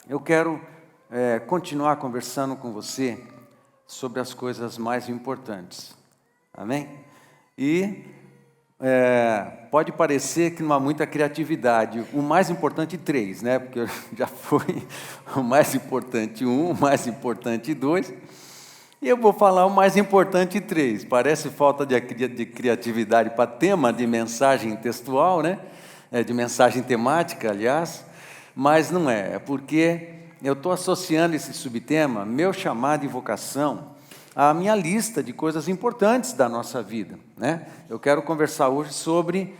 eu quero continuar conversando com você sobre as coisas mais importantes, amém? E pode parecer que não há muita criatividade, o mais importante 3, né? Porque já foi o mais importante 1, o mais importante 2, e eu vou falar o mais importante 3, parece falta de criatividade para tema de mensagem textual, né? De mensagem temática, aliás, mas não é porque eu estou associando esse subtema, meu chamado e vocação, à minha lista de coisas importantes da nossa vida, né? Eu quero conversar hoje sobre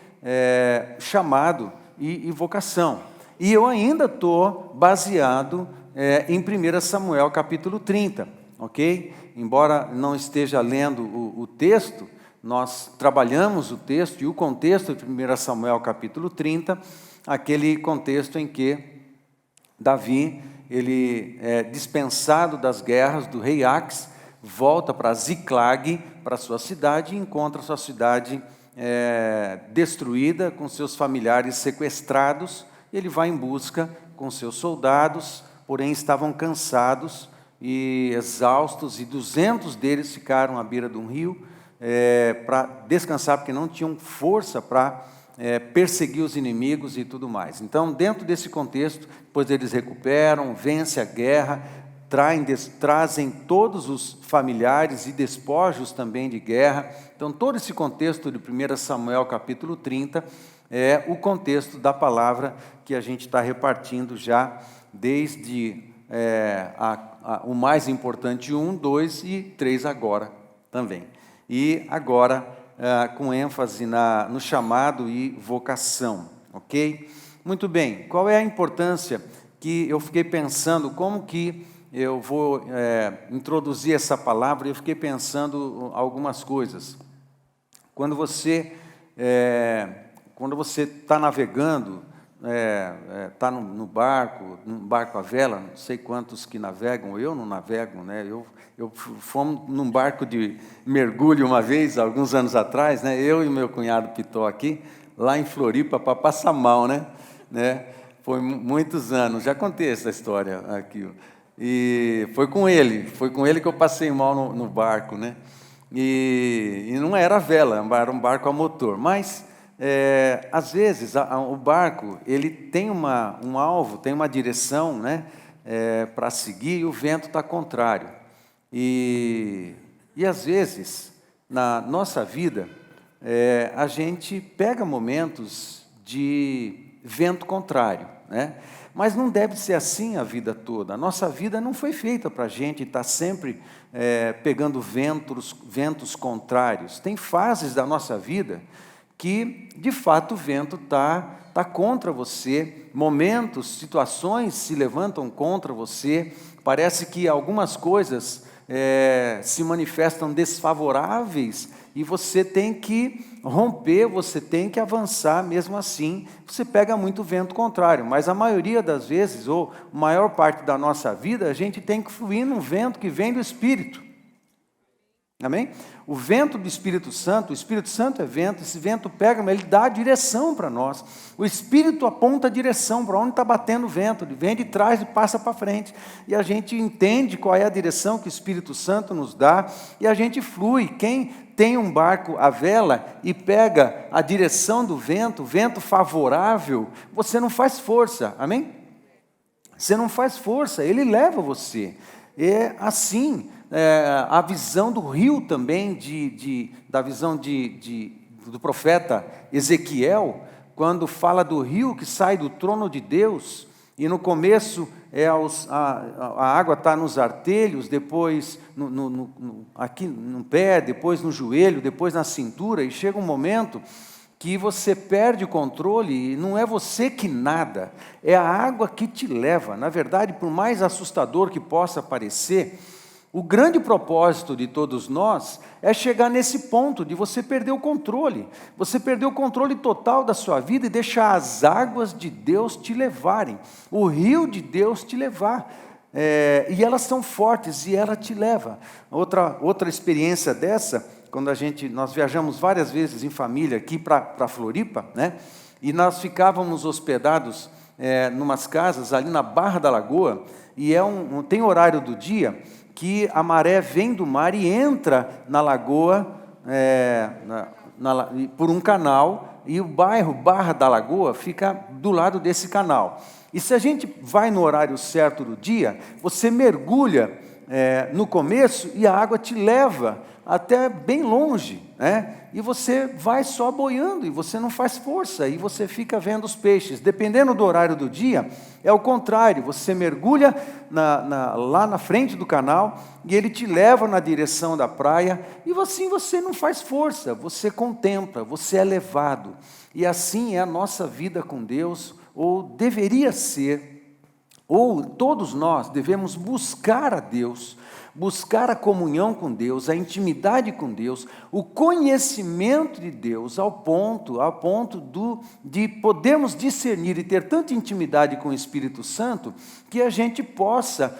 chamado e vocação. E eu ainda estou baseado em 1 Samuel capítulo 30, ok? Embora não esteja lendo o texto, nós trabalhamos o texto e o contexto de 1 Samuel capítulo 30, aquele contexto em que Davi, ele é dispensado das guerras do rei Aques, volta para Ziclag, para sua cidade, e encontra sua cidade destruída, com seus familiares sequestrados. Ele vai em busca com seus soldados, porém estavam cansados e exaustos, e 200 deles ficaram à beira de um rio para descansar, porque não tinham força para perseguir os inimigos e tudo mais. Então, dentro desse contexto, depois eles recuperam, vencem a guerra, trazem todos os familiares e despojos também de guerra. Então, todo esse contexto de 1 Samuel capítulo 30 é o contexto da palavra que a gente está repartindo já desde o mais importante 1, 2 e 3 agora também. E agora, com ênfase no chamado e vocação, ok? Muito bem, qual é a importância que eu fiquei pensando, como que eu vou introduzir essa palavra, e eu fiquei pensando algumas coisas. Quando você está navegando, está no barco à vela, não sei quantos que navegam, eu não navego, né? Eu fomos num barco de mergulho uma vez, alguns anos atrás, né? Eu e meu cunhado Pitó aqui, lá em Floripa, para passar mal, né? Foi muitos anos, já contei essa história aqui, e foi com ele que eu passei mal no barco, né? E não era vela, era um barco a motor, mas às vezes o barco ele tem um alvo, tem uma direção, né? Para seguir, e o vento está contrário. E às vezes, na nossa vida, a gente pega momentos de vento contrário, né? Mas não deve ser assim a vida toda. A nossa vida não foi feita para a gente estar sempre pegando ventos contrários. Tem fases da nossa vida que, de fato, o vento está contra você, momentos, situações se levantam contra você, parece que algumas coisas se manifestam desfavoráveis e você tem que romper, você tem que avançar, mesmo assim, você pega muito vento contrário, mas a maioria das vezes, ou a maior parte da nossa vida, a gente tem que fluir num vento que vem do Espírito. Amém? O vento do Espírito Santo, o Espírito Santo é vento, esse vento pega, mas ele dá a direção para nós. O Espírito aponta a direção para onde está batendo o vento, ele vem de trás e passa para frente. E a gente entende qual é a direção que o Espírito Santo nos dá, e a gente flui. Quem tem um barco à vela e pega a direção do vento, vento favorável, você não faz força, amém? Você não faz força, ele leva você. É assim. A visão do rio também, da visão do profeta Ezequiel, quando fala do rio que sai do trono de Deus, e no começo a água está nos artelhos, depois aqui no pé, depois no joelho, depois na cintura, e chega um momento que você perde o controle, e não é você que nada, é a água que te leva. Na verdade, por mais assustador que possa parecer, o grande propósito de todos nós é chegar nesse ponto de você perder o controle. Você perder o controle total da sua vida e deixar as águas de Deus te levarem, o rio de Deus te levar. E elas são fortes e ela te leva. Outra experiência dessa, quando nós viajamos várias vezes em família aqui para Floripa, né? E nós ficávamos hospedados numas casas ali na Barra da Lagoa, e tem horário do dia que a maré vem do mar e entra na lagoa por um canal, e o bairro Barra da Lagoa fica do lado desse canal. E se a gente vai no horário certo do dia, você mergulha no começo e a água te leva até bem longe, né? E você vai só boiando, e você não faz força, e você fica vendo os peixes. Dependendo do horário do dia, é o contrário, você mergulha lá na frente do canal, e ele te leva na direção da praia, e assim você não faz força, você contempla, você é levado. E assim é a nossa vida com Deus, ou deveria ser, ou todos nós devemos buscar a Deus, buscar a comunhão com Deus, a intimidade com Deus, o conhecimento de Deus, ao ponto de podermos discernir e ter tanta intimidade com o Espírito Santo, que a gente possa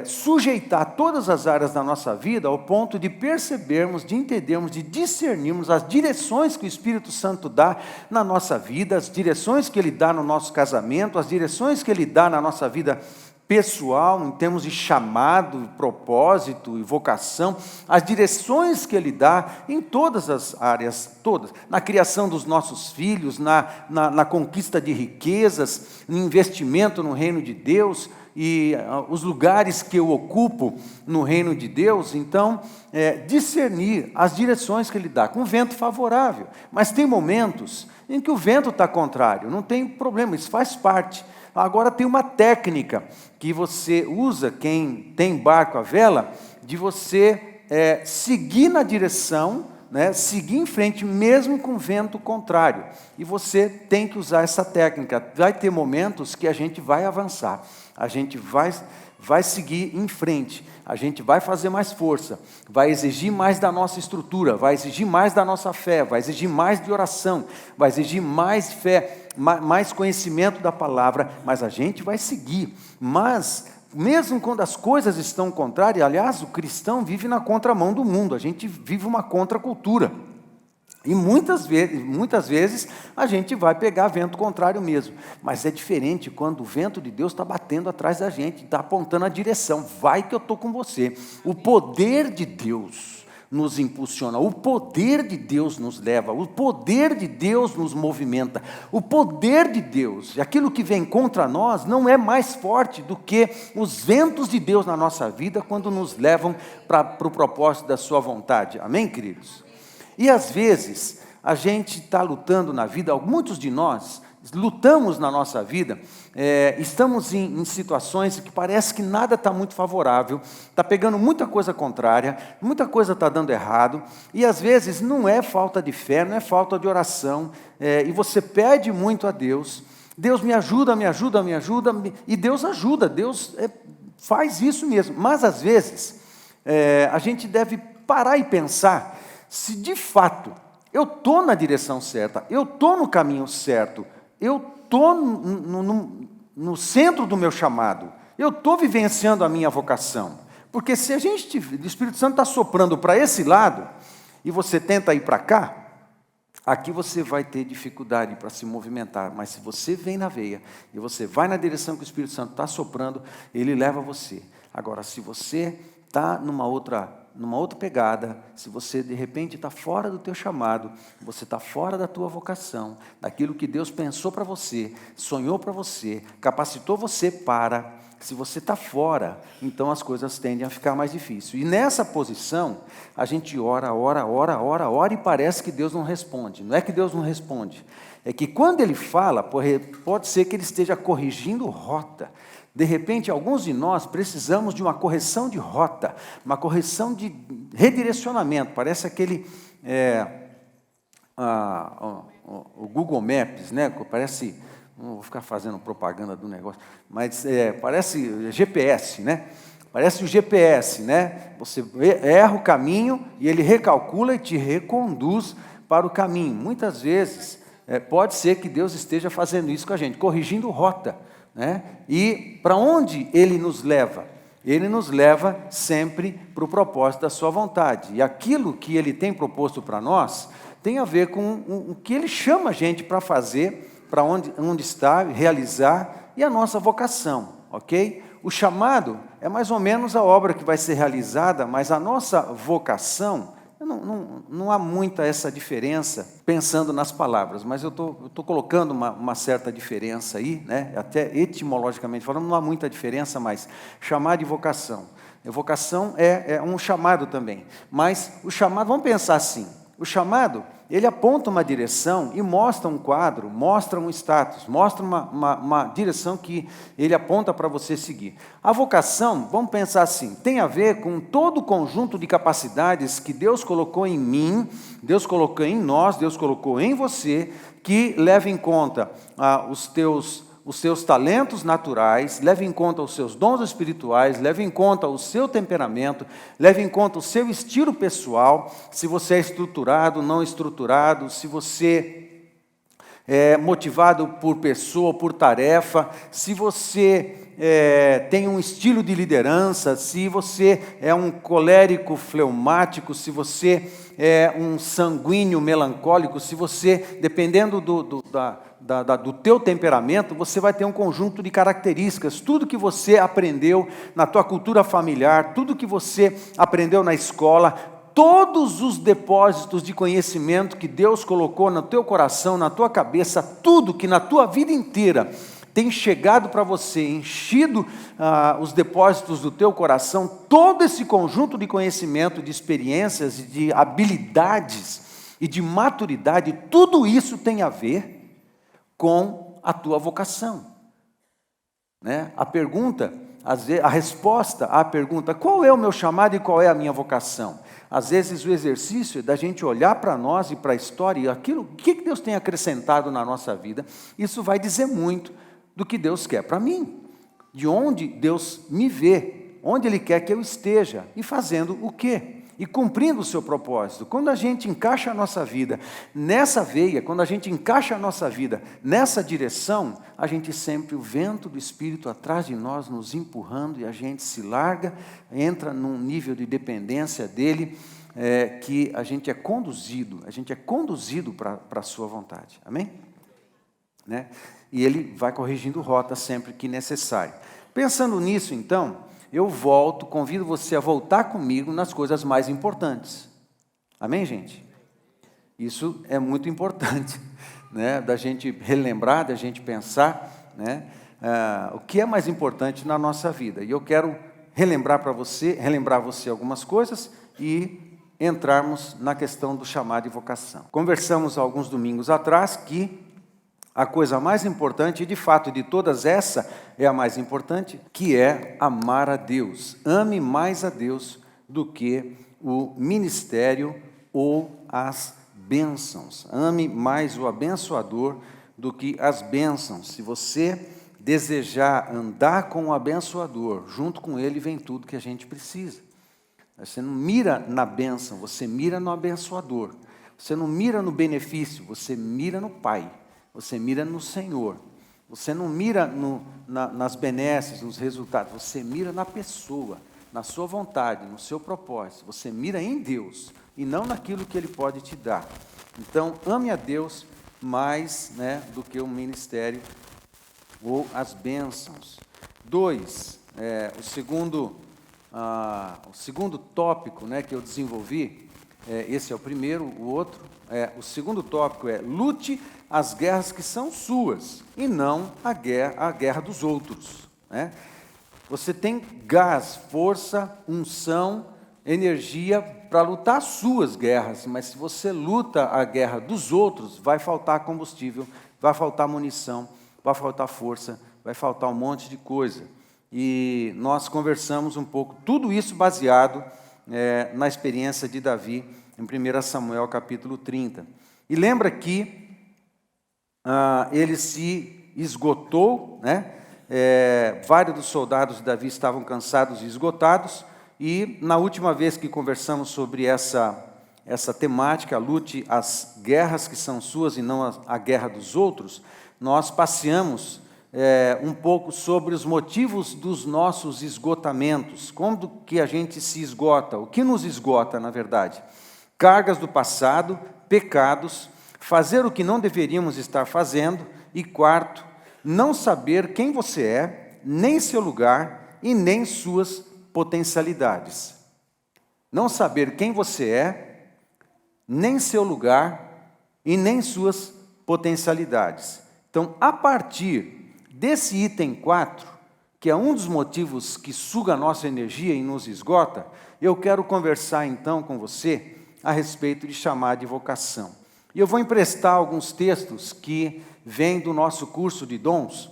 sujeitar todas as áreas da nossa vida, ao ponto de percebermos, de entendermos, de discernirmos as direções que o Espírito Santo dá na nossa vida, as direções que Ele dá no nosso casamento, as direções que Ele dá na nossa vida pessoal, em termos de chamado, propósito e vocação, as direções que Ele dá em todas as áreas, todas, na criação dos nossos filhos, na conquista de riquezas, no investimento no reino de Deus, e os lugares que eu ocupo no reino de Deus. Então, discernir as direções que Ele dá, com vento favorável. Mas tem momentos em que o vento está contrário, não tem problema, isso faz parte. Agora tem uma técnica que você usa, quem tem barco à vela, de você seguir na direção, né, seguir em frente mesmo com vento contrário. E você tem que usar essa técnica. Vai ter momentos que a gente vai avançar, a gente vai seguir em frente, a gente vai fazer mais força, vai exigir mais da nossa estrutura, vai exigir mais da nossa fé, vai exigir mais de oração, vai exigir mais fé, mais conhecimento da palavra, mas a gente vai seguir. Mas, mesmo quando as coisas estão contrárias, aliás, o cristão vive na contramão do mundo, a gente vive uma contracultura. E muitas vezes a gente vai pegar vento contrário mesmo. Mas é diferente quando o vento de Deus está batendo atrás da gente, está apontando a direção. Vai que eu estou com você. O poder de Deus nos impulsiona, o poder de Deus nos leva, o poder de Deus nos movimenta, o poder de Deus, aquilo que vem contra nós, não é mais forte do que os ventos de Deus na nossa vida, quando nos levam para o propósito da sua vontade. Amém, queridos? E às vezes, a gente está lutando na vida, muitos de nós lutamos na nossa vida, estamos em situações que parece que nada está muito favorável, está pegando muita coisa contrária, muita coisa está dando errado, e às vezes não é falta de fé, não é falta de oração, e você pede muito a Deus, Deus me ajuda, e Deus ajuda, Deus faz isso mesmo, mas às vezes a gente deve parar e pensar se de fato eu estou na direção certa, eu estou no caminho certo, eu estou no centro do meu chamado, eu estou vivenciando a minha vocação. Porque se o Espírito Santo está soprando para esse lado, e você tenta ir para cá, aqui você vai ter dificuldade para se movimentar. Mas se você vem na veia, e você vai na direção que o Espírito Santo está soprando, ele leva você. Agora, se você está numa outra pegada, se você de repente está fora do teu chamado, você está fora da tua vocação, daquilo que Deus pensou para você, sonhou para você, capacitou você para, se você está fora, então as coisas tendem a ficar mais difíceis. E nessa posição, a gente ora, e parece que Deus não responde. Não é que Deus não responde, é que quando Ele fala, pode ser que Ele esteja corrigindo rota. De repente, alguns de nós precisamos de uma correção de rota, uma correção de redirecionamento. Parece aquele, o Google Maps, né? Parece, não vou ficar fazendo propaganda do negócio, mas parece GPS, né? Parece o GPS, né? Você erra o caminho e ele recalcula e te reconduz para o caminho. Muitas vezes, pode ser que Deus esteja fazendo isso com a gente, corrigindo rota. Né? E para onde Ele nos leva? Ele nos leva sempre para o propósito da sua vontade. E aquilo que Ele tem proposto para nós tem a ver com o que Ele chama a gente para fazer para onde está, realizar, e a nossa vocação, ok? O chamado é mais ou menos a obra que vai ser realizada, mas a nossa vocação, não há muita essa diferença, pensando nas palavras, mas eu estou colocando uma certa diferença aí, né? Até etimologicamente falando, não há muita diferença, mas chamado e vocação. Vocação é um chamado também, mas o chamado, vamos pensar assim, o chamado, ele aponta uma direção e mostra um quadro, mostra um status, mostra uma direção que ele aponta para você seguir. A vocação, vamos pensar assim, tem a ver com todo o conjunto de capacidades que Deus colocou em mim, Deus colocou em nós, Deus colocou em você, que leva em conta os seus talentos naturais, leve em conta os seus dons espirituais, leve em conta o seu temperamento, leve em conta o seu estilo pessoal, se você é estruturado, não estruturado, se você é motivado por pessoa, por tarefa, se você tem um estilo de liderança, se você é um colérico fleumático, se você é um sanguíneo melancólico, se você, dependendo do teu temperamento, você vai ter um conjunto de características, tudo que você aprendeu na tua cultura familiar, tudo que você aprendeu na escola, todos os depósitos de conhecimento que Deus colocou no teu coração, na tua cabeça, tudo que na tua vida inteira tem chegado para você, enchido os depósitos do teu coração, todo esse conjunto de conhecimento, de experiências, de habilidades e de maturidade, tudo isso tem a ver com a tua vocação, né? A resposta à pergunta, qual é o meu chamado e qual é a minha vocação? Às vezes o exercício é da gente olhar para nós e para a história, e aquilo, o que Deus tem acrescentado na nossa vida, isso vai dizer muito do que Deus quer para mim, de onde Deus me vê, onde Ele quer que eu esteja, e fazendo o quê? E cumprindo o seu propósito. Quando a gente encaixa a nossa vida nessa veia, quando a gente encaixa a nossa vida nessa direção, a gente sempre, o vento do Espírito atrás de nós, nos empurrando, e a gente se larga, entra num nível de dependência dEle, que a gente é conduzido para a sua vontade. Amém? Né? E Ele vai corrigindo rota sempre que necessário. Pensando nisso, então, eu convido você a voltar comigo nas coisas mais importantes. Amém, gente? Isso é muito importante, né? Da gente relembrar, da gente pensar, né? O que é mais importante na nossa vida. E eu quero relembrar você algumas coisas e entrarmos na questão do chamado e vocação. Conversamos alguns domingos atrás que a coisa mais importante, e de fato de todas essa é a mais importante, que é amar a Deus. Ame mais a Deus do que o ministério ou as bênçãos. Ame mais o abençoador do que as bênçãos. Se você desejar andar com o abençoador, junto com ele vem tudo que a gente precisa. Você não mira na bênção, você mira no abençoador. Você não mira no benefício, você mira no Pai. Você mira no Senhor, você não mira nas benesses, nos resultados, você mira na pessoa, na sua vontade, no seu propósito, você mira em Deus e não naquilo que Ele pode te dar. Então, ame a Deus mais, né, do que o ministério ou as bênçãos. 2, o segundo tópico, né, que eu desenvolvi, esse é o primeiro, o segundo tópico é lute as guerras que são suas, e não a guerra dos outros, né? Você tem gás, força, unção, energia para lutar as suas guerras, mas se você luta a guerra dos outros, vai faltar combustível, vai faltar munição, vai faltar força, vai faltar um monte de coisa. E nós conversamos um pouco, tudo isso baseado na experiência de Davi, em 1 Samuel capítulo 30. E lembra que ele se esgotou, né? Vários dos soldados de Davi estavam cansados e esgotados, e na última vez que conversamos sobre essa temática, lute as guerras que são suas e não a guerra dos outros, nós passeamos um pouco sobre os motivos dos nossos esgotamentos, como que a gente se esgota, o que nos esgota, na verdade? Cargas do passado, pecados, fazer o que não deveríamos estar fazendo E quarto, não saber quem você é, nem seu lugar e nem suas potencialidades. Não saber quem você é, nem seu lugar e nem suas potencialidades. Então, a partir desse item 4, que é um dos motivos que suga a nossa energia e nos esgota, eu quero conversar então com você a respeito de chamado de vocação. E eu vou emprestar alguns textos que vêm do nosso curso de dons,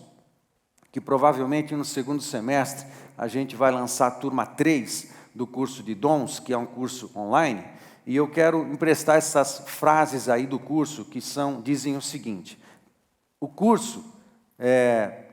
que provavelmente no segundo semestre a gente vai lançar a turma 3 do curso de dons, que é um curso online, e eu quero emprestar essas frases aí do curso que dizem o seguinte: o curso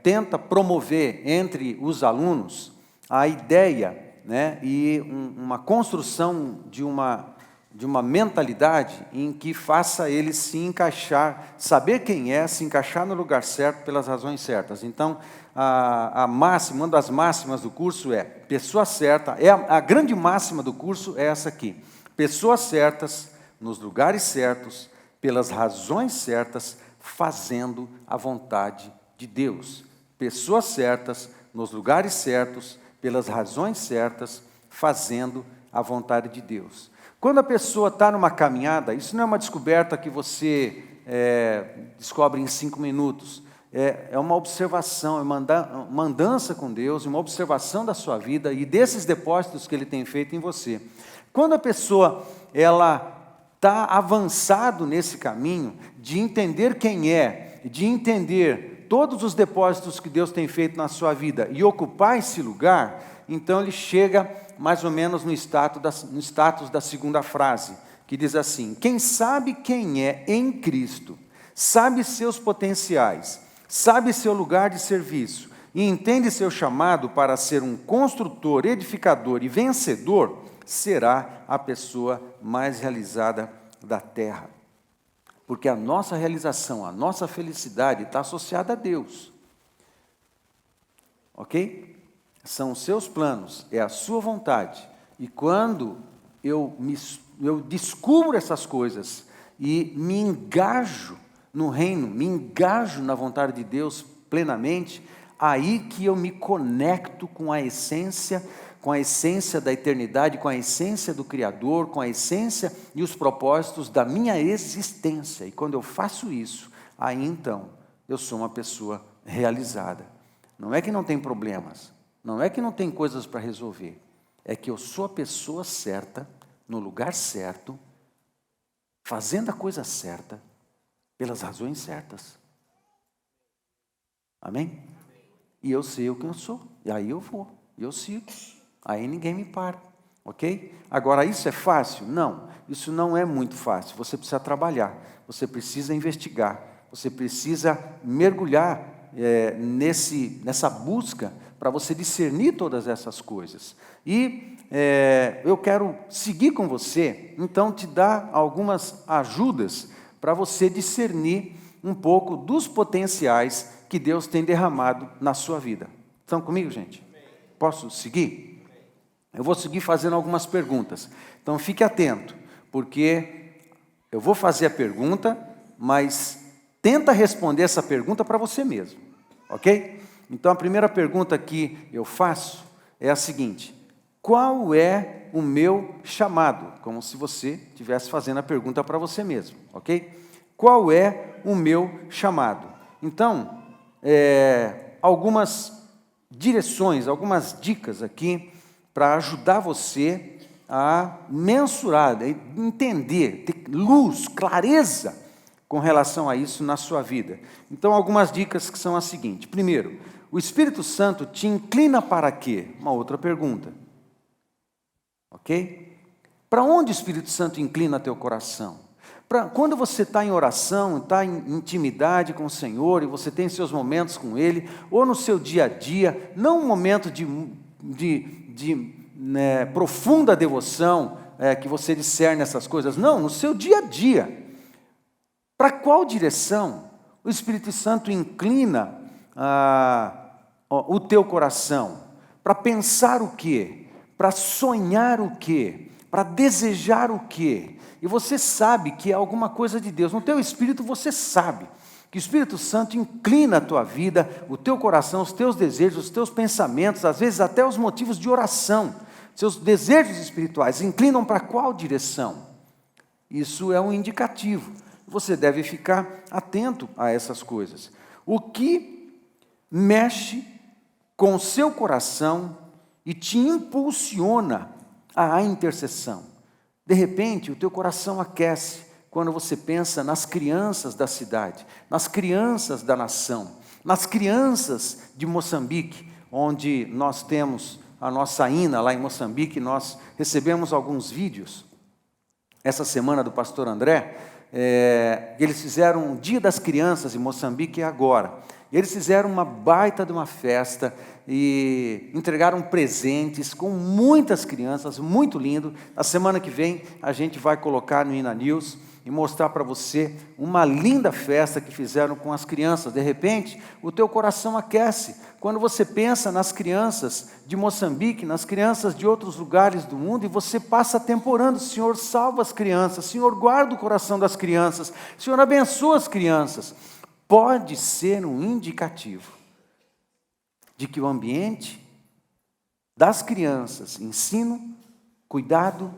tenta promover entre os alunos a ideia, né, e uma construção de uma mentalidade em que faça ele se encaixar, saber quem é, se encaixar no lugar certo pelas razões certas. Então, uma das máximas do curso é pessoa certa, a grande máxima do curso é essa aqui: pessoas certas, nos lugares certos, pelas razões certas, fazendo a vontade de Deus. Pessoas certas, nos lugares certos, pelas razões certas, fazendo a vontade de Deus. Quando a pessoa está numa caminhada, isso não é uma descoberta que você descobre em 5 minutos. É uma observação, é uma andança com Deus, uma observação da sua vida e desses depósitos que Ele tem feito em você. Quando a pessoa está avançado nesse caminho de entender quem é, de entender todos os depósitos que Deus tem feito na sua vida e ocupar esse lugar, então ele chega mais ou menos no status da segunda frase, que diz assim: quem sabe quem é em Cristo, sabe seus potenciais, sabe seu lugar de serviço e entende seu chamado para ser um construtor, edificador e vencedor, será a pessoa mais realizada da terra. Porque a nossa realização, a nossa felicidade está associada a Deus. Ok? São os seus planos, é a sua vontade. E quando eu descubro essas coisas e me engajo no reino, me engajo na vontade de Deus plenamente, aí que eu me conecto com a essência da eternidade, com a essência do Criador, com a essência e os propósitos da minha existência. E quando eu faço isso, aí então eu sou uma pessoa realizada. Não é que não tem problemas, não é que não tem coisas para resolver, é que eu sou a pessoa certa, no lugar certo, fazendo a coisa certa, pelas razões certas. Amém? E eu sei o que eu sou, e aí eu vou, eu sigo, aí ninguém me para, ok? Agora, isso é fácil? Não, isso não é muito fácil, você precisa trabalhar, você precisa investigar, você precisa mergulhar nessa busca para você discernir todas essas coisas. E eu quero seguir com você, então te dar algumas ajudas para você discernir um pouco dos potenciais que Deus tem derramado na sua vida. Estão comigo, gente? Posso seguir? Eu vou seguir fazendo algumas perguntas. Então fique atento, porque eu vou fazer a pergunta, mas tenta responder essa pergunta para você mesmo, ok? Então a primeira pergunta que eu faço é a seguinte: qual é o meu chamado? Como se você estivesse fazendo a pergunta para você mesmo, ok? Qual é o meu chamado? Então, algumas direções, algumas dicas aqui para ajudar você a mensurar, a entender, ter luz, clareza com relação a isso na sua vida. Então, algumas dicas que são as seguintes. Primeiro, o Espírito Santo te inclina para quê? Uma outra pergunta. Ok? Para onde o Espírito Santo inclina teu coração? Quando você está em oração, está em intimidade com o Senhor, e você tem seus momentos com Ele, ou no seu dia a dia, não um momento de profunda devoção, que você discerne essas coisas, não, no seu dia a dia. Para qual direção o Espírito Santo inclina o teu coração? Para pensar o quê? Para sonhar o quê? Para desejar o quê? E você sabe que é alguma coisa de Deus. No teu espírito você sabe Que o Espírito Santo inclina a tua vida, o teu coração, os teus desejos, os teus pensamentos, às vezes até os motivos de oração, seus desejos espirituais, inclinam para qual direção? Isso é um indicativo. Você deve ficar atento a essas coisas. O que mexe com o seu coração e te impulsiona à intercessão? De repente, o teu coração aquece quando você pensa nas crianças da cidade, nas crianças da nação, nas crianças de Moçambique, onde nós temos a nossa INA lá em Moçambique. Nós recebemos alguns vídeos essa semana do pastor André, eles fizeram um Dia das Crianças em Moçambique agora. Eles fizeram uma baita de uma festa e entregaram presentes com muitas crianças, muito lindo. Na semana que vem a gente vai colocar no INA News e mostrar para você uma linda festa que fizeram com as crianças. De repente, o teu coração aquece quando você pensa nas crianças de Moçambique, nas crianças de outros lugares do mundo, e você passa tempo orando: Senhor, salva as crianças, Senhor, guarda o coração das crianças, Senhor, abençoa as crianças. Pode ser um indicativo de que o ambiente das crianças, ensino, cuidado,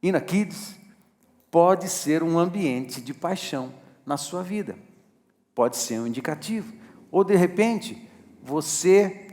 INA Kids, pode ser um ambiente de paixão na sua vida. Pode ser um indicativo. Ou, de repente, você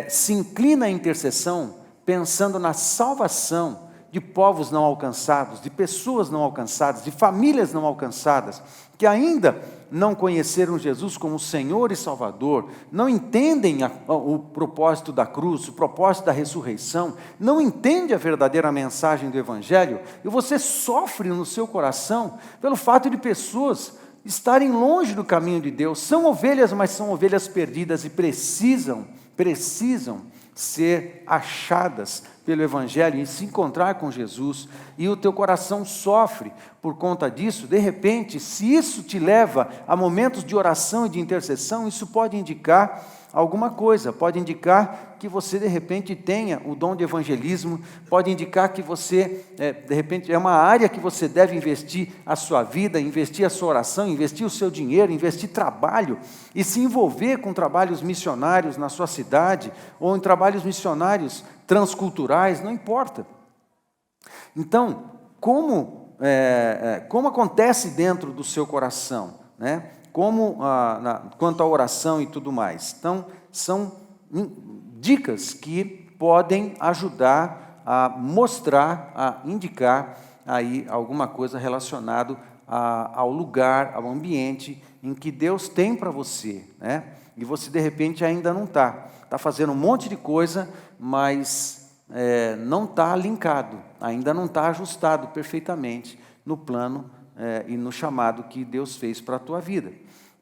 se inclina à intercessão pensando na salvação de povos não alcançados, de pessoas não alcançadas, de famílias não alcançadas, que ainda não conheceram Jesus como Senhor e Salvador, não entendem o propósito da cruz, o propósito da ressurreição, não entendem a verdadeira mensagem do Evangelho, e você sofre no seu coração pelo fato de pessoas estarem longe do caminho de Deus. São ovelhas, mas são ovelhas perdidas e precisam ser achadas pelo Evangelho e se encontrar com Jesus, e o teu coração sofre por conta disso. De repente, se isso te leva a momentos de oração e de intercessão, isso pode indicar alguma coisa, pode indicar que você de repente tenha o dom de evangelismo, pode indicar que você, de repente, é uma área que você deve investir a sua vida, investir a sua oração, investir o seu dinheiro, investir trabalho, e se envolver com trabalhos missionários na sua cidade, ou em trabalhos missionários transculturais, não importa. Então, como acontece dentro do seu coração, né? Quanto à oração e tudo mais. Então, são dicas que podem ajudar a mostrar, a indicar aí alguma coisa relacionada ao lugar, ao ambiente em que Deus tem para você, né? E você, de repente, ainda não está fazendo um monte de coisa, mas não está linkado, ainda não está ajustado perfeitamente no plano e no chamado que Deus fez para a tua vida.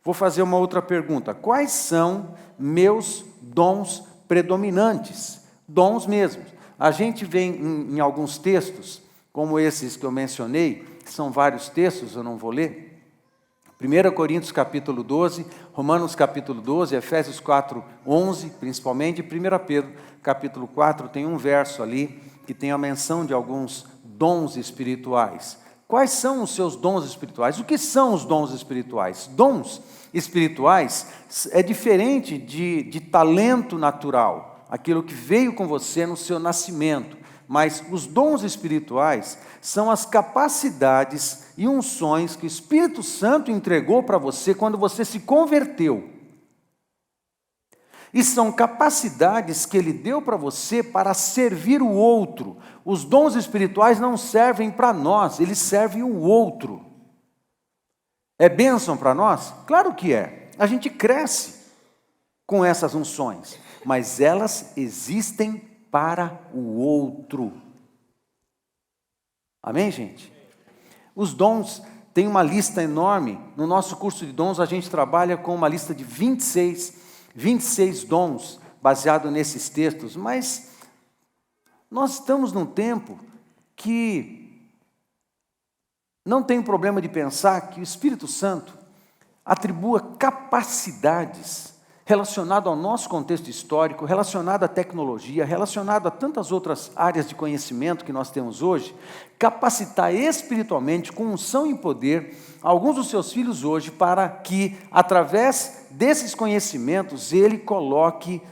Vou fazer uma outra pergunta: quais são meus dons predominantes? Dons mesmos. A gente vê em alguns textos, como esses que eu mencionei, que são vários textos, eu não vou ler. 1 Coríntios capítulo 12, Romanos capítulo 12, Efésios 4, 11, principalmente, e 1 Pedro capítulo 4, tem um verso ali que tem a menção de alguns dons espirituais. Quais são os seus dons espirituais? O que são os dons espirituais? Dons espirituais é diferente de talento natural, aquilo que veio com você no seu nascimento. Mas os dons espirituais são as capacidades e unções que o Espírito Santo entregou para você quando você se converteu. E são capacidades que Ele deu para você para servir o outro. Os dons espirituais não servem para nós, eles servem o outro. É bênção para nós? Claro que é. A gente cresce com essas unções, mas elas existem para o outro. Amém, gente? Os dons, tem uma lista enorme. No nosso curso de dons, a gente trabalha com uma lista de 26 dons, baseado nesses textos, mas nós estamos num tempo que não tem problema de pensar que o Espírito Santo atribua capacidades relacionado ao nosso contexto histórico, relacionado à tecnologia, relacionado a tantas outras áreas de conhecimento que nós temos hoje, capacitar espiritualmente, com unção e poder, alguns dos seus filhos hoje, para que, através desses conhecimentos, ele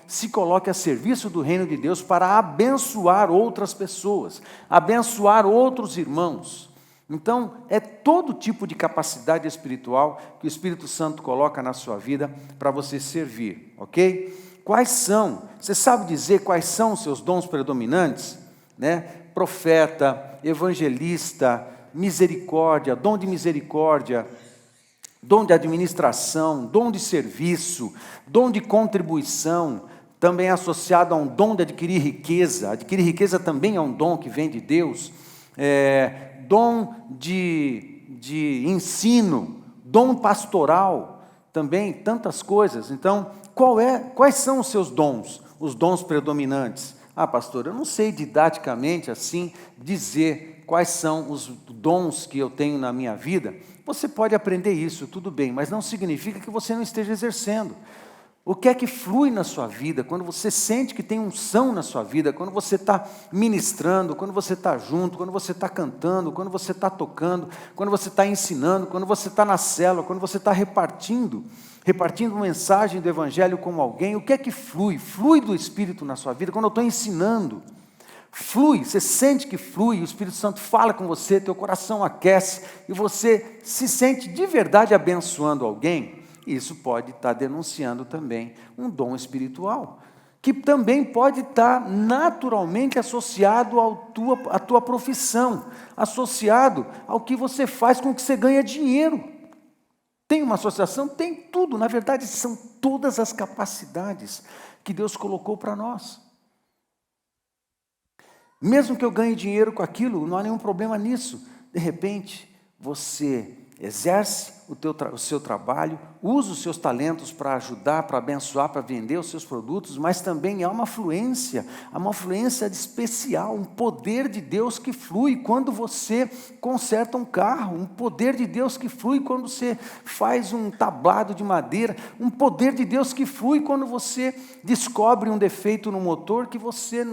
se coloque a serviço do reino de Deus para abençoar outras pessoas, abençoar outros irmãos. Então, é todo tipo de capacidade espiritual que o Espírito Santo coloca na sua vida para você servir, ok? Quais são? Você sabe dizer quais são os seus dons predominantes? Né? Profeta, evangelista, misericórdia, dom de misericórdia, dom de administração, dom de serviço, dom de contribuição, também associado a um dom de adquirir riqueza. Adquirir riqueza também é um dom que vem de Deus. Dom de ensino, dom pastoral, também tantas coisas. Então, quais são os seus dons, os dons predominantes? Ah, pastor, eu não sei didaticamente assim dizer quais são os dons que eu tenho na minha vida. Você pode aprender isso, tudo bem, mas não significa que você não esteja exercendo. O que é que flui na sua vida, quando você sente que tem unção na sua vida, quando você está ministrando, quando você está junto, quando você está cantando, quando você está tocando, quando você está ensinando, quando você está na célula, quando você está repartindo mensagem do Evangelho com alguém, o que é que flui? Flui do Espírito na sua vida, quando eu estou ensinando. Flui, você sente que flui, o Espírito Santo fala com você, teu coração aquece, e você se sente de verdade abençoando alguém. Isso pode estar denunciando também um dom espiritual, que também pode estar naturalmente associado à tua profissão, associado ao que você faz com que você ganha dinheiro. Tem uma associação? Tem tudo. Na verdade, são todas as capacidades que Deus colocou para nós. Mesmo que eu ganhe dinheiro com aquilo, não há nenhum problema nisso. De repente, você exerce o seu trabalho, usa os seus talentos para ajudar, para abençoar, para vender os seus produtos, mas também há uma fluência especial, um poder de Deus que flui quando você conserta um carro, um poder de Deus que flui quando você faz um tablado de madeira, um poder de Deus que flui quando você descobre um defeito no motor que você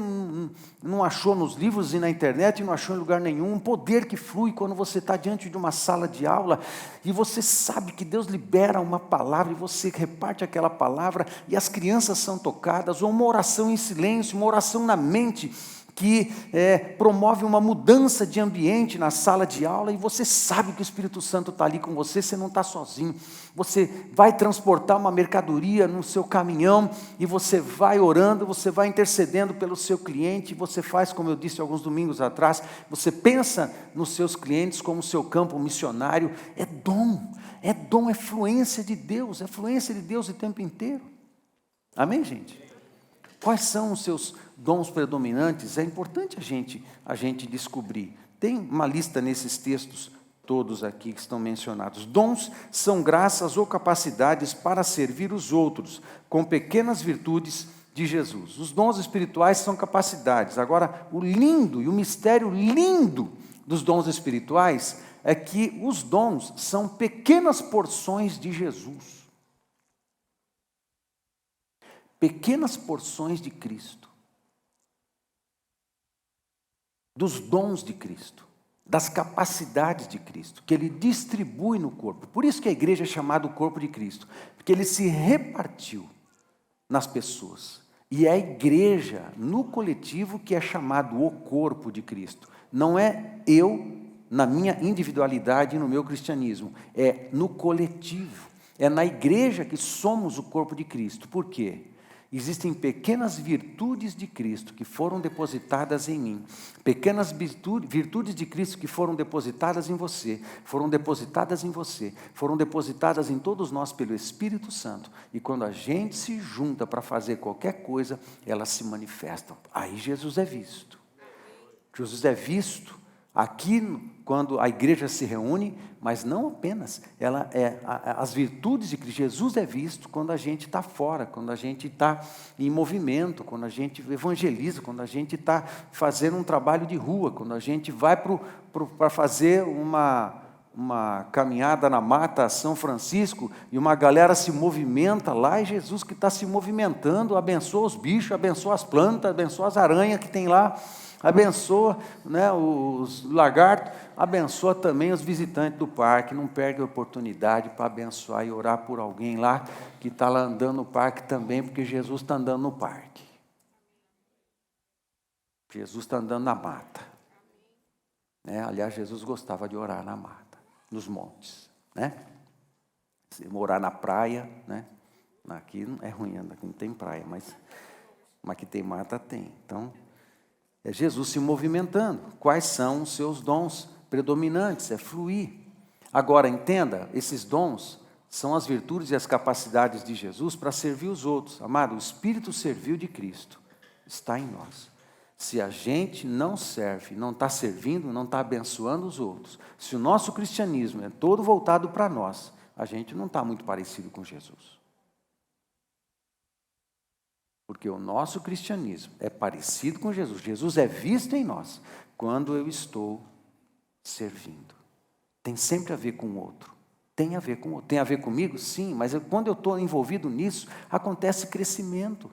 não achou nos livros e na internet, não achou em lugar nenhum, um poder que flui quando você está diante de uma sala de aula e você sabe que Deus libera uma palavra e você reparte aquela palavra e as crianças são tocadas, ou uma oração em silêncio, uma oração na mente que promove uma mudança de ambiente na sala de aula e você sabe que o Espírito Santo está ali com você, você não está sozinho. Você vai transportar uma mercadoria no seu caminhão e você vai orando, você vai intercedendo pelo seu cliente, você faz, como eu disse alguns domingos atrás, você pensa nos seus clientes como seu campo missionário. É dom, é fluência de Deus, é fluência de Deus o tempo inteiro. Amém, gente? Quais são os seus dons predominantes? É importante a gente descobrir. Tem uma lista nesses textos todos aqui que estão mencionados. Dons são graças ou capacidades para servir os outros, com pequenas virtudes de Jesus. Os dons espirituais são capacidades. Agora, o lindo e o mistério lindo dos dons espirituais é que os dons são pequenas porções de Jesus. Pequenas porções de Cristo, dos dons de Cristo, das capacidades de Cristo, que Ele distribui no corpo. Por isso que a igreja é chamada o corpo de Cristo, porque Ele se repartiu nas pessoas. E é a igreja, no coletivo, que é chamado o corpo de Cristo. Não é eu, na minha individualidade e no meu cristianismo, é no coletivo. É na igreja que somos o corpo de Cristo. Por quê? Existem pequenas virtudes de Cristo que foram depositadas em mim, pequenas virtudes de Cristo que foram depositadas em você, foram depositadas em todos nós pelo Espírito Santo, e quando a gente se junta para fazer qualquer coisa, elas se manifestam. Aí Jesus é visto. Jesus é visto aqui quando a igreja se reúne, mas não apenas, as virtudes de Cristo. Jesus é visto quando a gente está fora, quando a gente está em movimento, quando a gente evangeliza, quando a gente está fazendo um trabalho de rua, quando a gente vai para fazer uma caminhada na mata São Francisco e uma galera se movimenta lá, e Jesus que está se movimentando, abençoa os bichos, abençoa as plantas, abençoa as aranhas que tem lá, abençoa, né, os lagartos, abençoa também os visitantes do parque. Não perde a oportunidade para abençoar e orar por alguém lá que está lá andando no parque também, porque Jesus está andando no parque. Jesus está andando na mata. Aliás, Jesus gostava de orar na mata, nos montes. Se morar na praia, aqui não é ruim, aqui não tem praia, mas que tem mata, tem. Então, é Jesus se movimentando. Quais são os seus dons predominantes? É fluir. Agora, entenda, esses dons são as virtudes e as capacidades de Jesus para servir os outros. Amado, o Espírito servil de Cristo está em nós. Se a gente não serve, não está servindo, não está abençoando os outros, se o nosso cristianismo é todo voltado para nós, a gente não está muito parecido com Jesus. Porque o nosso cristianismo é parecido com Jesus. Jesus é visto em nós quando eu estou servindo. Tem sempre a ver com o outro. Tem a ver com o outro. Tem a ver comigo? Sim, mas quando eu estou envolvido nisso, acontece crescimento,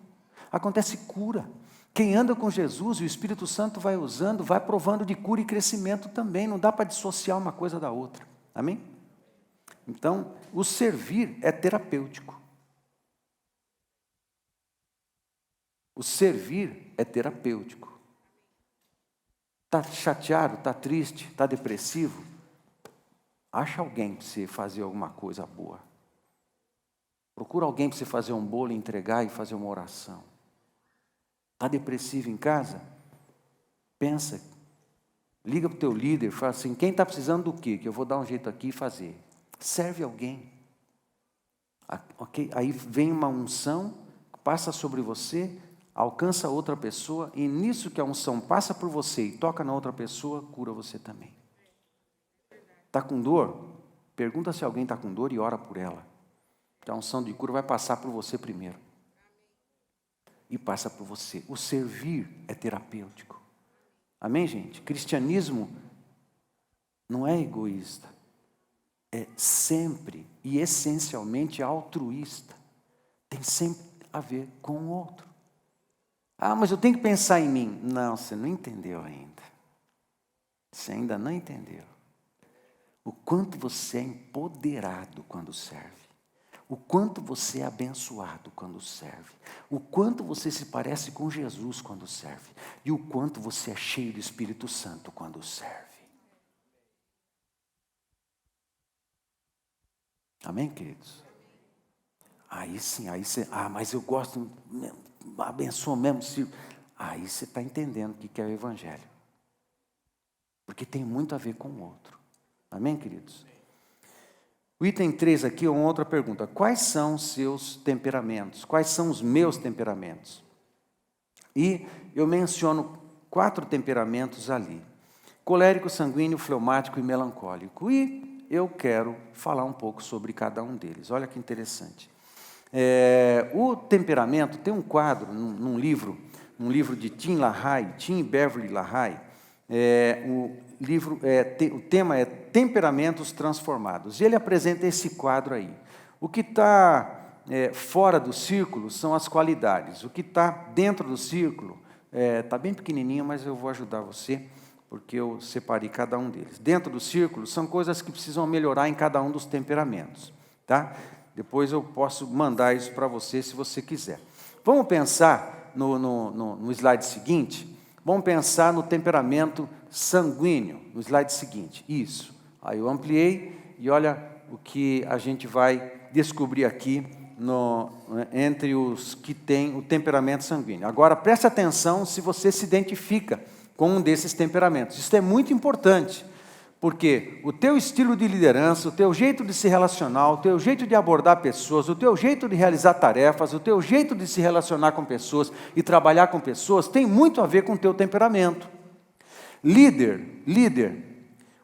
acontece cura. Quem anda com Jesus, o Espírito Santo vai usando, vai provando de cura e crescimento também. Não dá para dissociar uma coisa da outra. Amém? Então, o servir é terapêutico. O servir é terapêutico. Está chateado, está triste, está depressivo? Acha alguém para você fazer alguma coisa boa. Procura alguém para você fazer um bolo, entregar e fazer uma oração. Está depressivo em casa? Pensa, liga para o teu líder, fala assim, quem está precisando do quê? Que eu vou dar um jeito aqui e fazer. Serve alguém. Okay? Aí vem uma unção, passa sobre você, alcança outra pessoa, e nisso que a unção passa por você e toca na outra pessoa, cura você também. Está com dor? Pergunta se alguém está com dor e ora por ela. Então a unção de cura vai passar por você primeiro. E passa por você. O servir é terapêutico. Amém, gente? Cristianismo não é egoísta. É sempre e essencialmente altruísta. Tem sempre a ver com o outro. Ah, mas eu tenho que pensar em mim. Não, você não entendeu ainda. Você ainda não entendeu. O quanto você é empoderado quando serve. O quanto você é abençoado quando serve. O quanto você se parece com Jesus quando serve. E o quanto você é cheio do Espírito Santo quando serve. Amém, queridos? Aí sim, aí você... mas eu gosto, abençoa mesmo. Aí você está entendendo o que é o Evangelho. Porque tem muito a ver com o outro. Amém, queridos? O item 3 aqui é uma outra pergunta. Quais são os seus temperamentos? Quais são os meus temperamentos? E eu menciono 4 temperamentos ali. Colérico, sanguíneo, fleumático e melancólico. E eu quero falar um pouco sobre cada um deles. Olha que interessante. O temperamento, tem um quadro num livro de Tim e Beverly LaHaye. O tema é Temperamentos Transformados. E ele apresenta esse quadro aí. O que está fora do círculo são as qualidades. O que está dentro do círculo está bem pequenininho, mas eu vou ajudar você, porque eu separei cada um deles. Dentro do círculo são coisas que precisam melhorar em cada um dos temperamentos. Tá? Depois eu posso mandar isso para você, se você quiser. Vamos pensar no slide seguinte. Vamos pensar no temperamento sanguíneo, no slide seguinte. Isso. Aí eu ampliei e olha o que a gente vai descobrir aqui entre os que têm o temperamento sanguíneo. Agora, preste atenção se você se identifica com um desses temperamentos. Isso é muito importante, porque o teu estilo de liderança, o teu jeito de se relacionar, o teu jeito de abordar pessoas, o teu jeito de realizar tarefas, o teu jeito de se relacionar com pessoas e trabalhar com pessoas, tem muito a ver com o teu temperamento. Líder.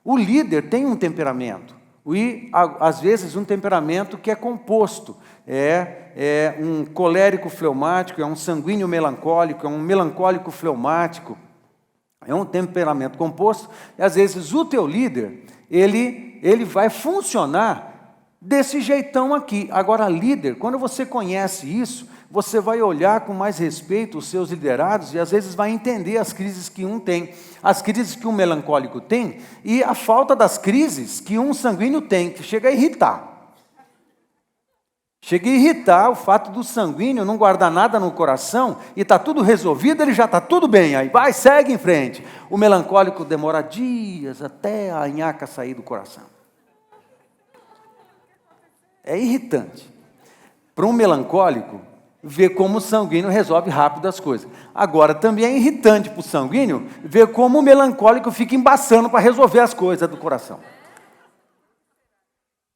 O líder tem um temperamento. E, às vezes, um temperamento que é composto. É um colérico fleumático, é um sanguíneo melancólico, é um melancólico fleumático. É um temperamento composto. E, às vezes, o teu líder, ele vai funcionar desse jeitão aqui. Agora, líder, quando você conhece isso, você vai olhar com mais respeito os seus liderados e às vezes vai entender as crises que um tem, as crises que um melancólico tem e a falta das crises que um sanguíneo tem, que chega a irritar. Chega a irritar o fato do sanguíneo não guardar nada no coração e está tudo resolvido, ele já está tudo bem, aí vai, segue em frente. O melancólico demora dias até a nhaca sair do coração. É irritante. Para um melancólico, ver como o sanguíneo resolve rápido as coisas. Agora, também é irritante para o sanguíneo ver como o melancólico fica embaçando para resolver as coisas do coração.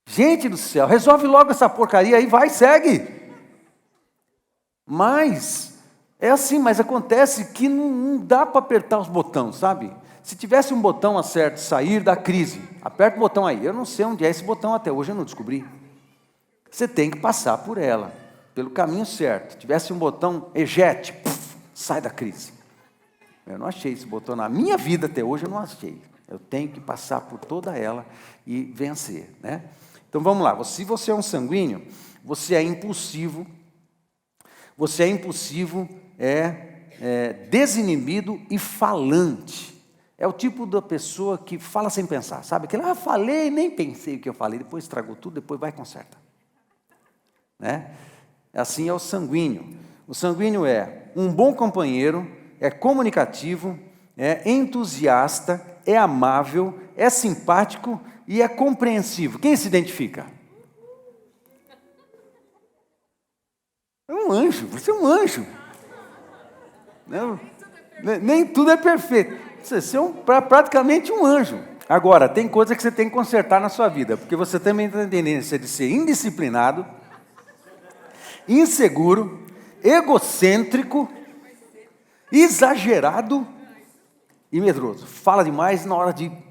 Gente do céu, resolve logo essa porcaria aí, vai, segue. Mas, é assim, mas acontece que não dá para apertar os botões, sabe? Se tivesse um botão certo, sair da crise, aperta o botão aí. Eu não sei onde é esse botão até hoje, eu não descobri. Você tem que passar por ela, pelo caminho certo. Se tivesse um botão ejete, sai da crise. Eu não achei esse botão na minha vida até hoje, eu não achei. Eu tenho que passar por toda ela e vencer, né? Então vamos lá, se você é um sanguíneo, você é impulsivo, desinibido e falante. É o tipo da pessoa que fala sem pensar, sabe? Aquele, falei, nem pensei o que eu falei, depois estragou tudo, depois vai e conserta. Né? Assim é o sanguíneo. O sanguíneo é um bom companheiro, é comunicativo, é entusiasta, é amável, é simpático e é compreensivo. Quem se identifica? É um anjo, você é um anjo. Não, nem tudo é perfeito. Você é praticamente um anjo. Agora, tem coisa que você tem que consertar na sua vida, porque você também tem tendência de ser indisciplinado, inseguro, egocêntrico, exagerado e medroso. Fala demais na hora de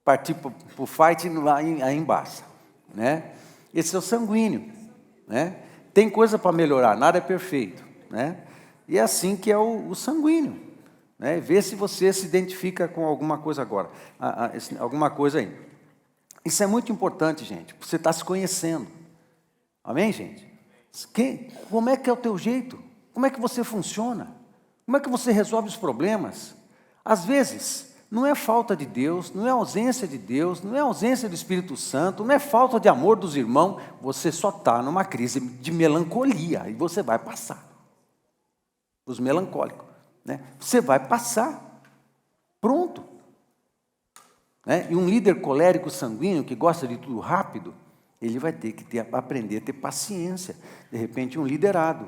partir para o fight, aí embaça. Né? Esse é o sanguíneo. Né? Tem coisa para melhorar, nada é perfeito. Né? E é assim que é o sanguíneo. Né? Vê se você se identifica com alguma coisa agora. Alguma coisa aí. Isso é muito importante, gente. Você está se conhecendo. Amém, gente? Como é que é o teu jeito? Como é que você funciona? Como é que você resolve os problemas? Às vezes, não é falta de Deus, não é ausência de Deus, não é ausência do Espírito Santo, não é falta de amor dos irmãos, você só está numa crise de melancolia, e você vai passar. Os melancólicos, né? Você vai passar. Pronto. Né? E um líder colérico sanguíneo, que gosta de tudo rápido, ele vai ter que aprender a ter paciência. De repente, um liderado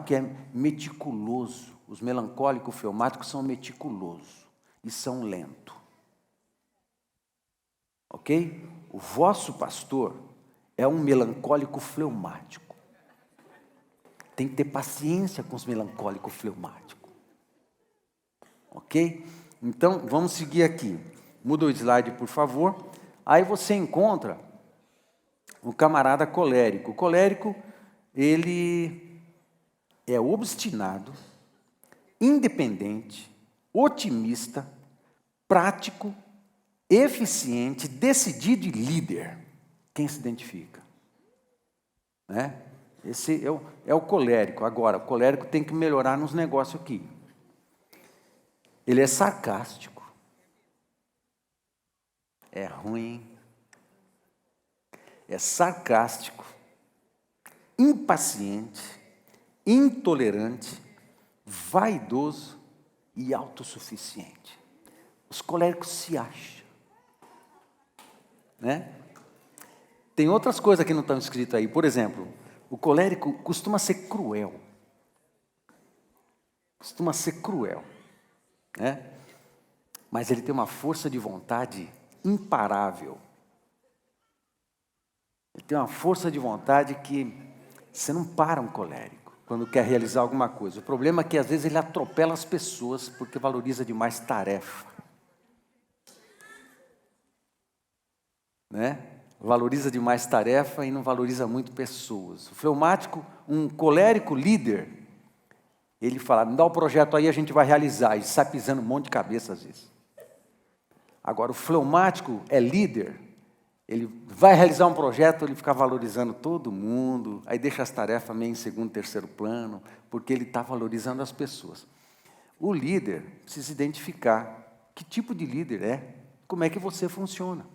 que é meticuloso. Os melancólicos fleumáticos são meticulosos e são lentos. Ok? O vosso pastor é um melancólico fleumático. Tem que ter paciência com os melancólicos fleumáticos. Ok? Então, vamos seguir aqui. Muda o slide, por favor. Aí você encontra o camarada colérico. O colérico, ele é obstinado, independente, otimista, prático, eficiente, decidido e líder. Quem se identifica? Né? Esse é o colérico. Agora, o colérico tem que melhorar nos negócios aqui. Ele é sarcástico. É ruim. É sarcástico, impaciente, intolerante, vaidoso e autossuficiente. Os coléricos se acham. Né? Tem outras coisas que não estão escritas aí. Por exemplo, o colérico costuma ser cruel. Né? Mas ele tem uma força de vontade imparável. Ele tem uma força de vontade que você não para um colérico quando quer realizar alguma coisa. O problema é que às vezes ele atropela as pessoas porque valoriza demais tarefa. Né? Valoriza demais tarefa e não valoriza muito pessoas. O fleumático, um colérico líder, ele fala, me dá o projeto aí, a gente vai realizar. E sai pisando um monte de cabeça às vezes. Agora, o fleumático é líder. Ele vai realizar um projeto, ele fica valorizando todo mundo, aí deixa as tarefas meio em segundo, terceiro plano, porque ele está valorizando as pessoas. O líder precisa identificar que tipo de líder é, como é que você funciona.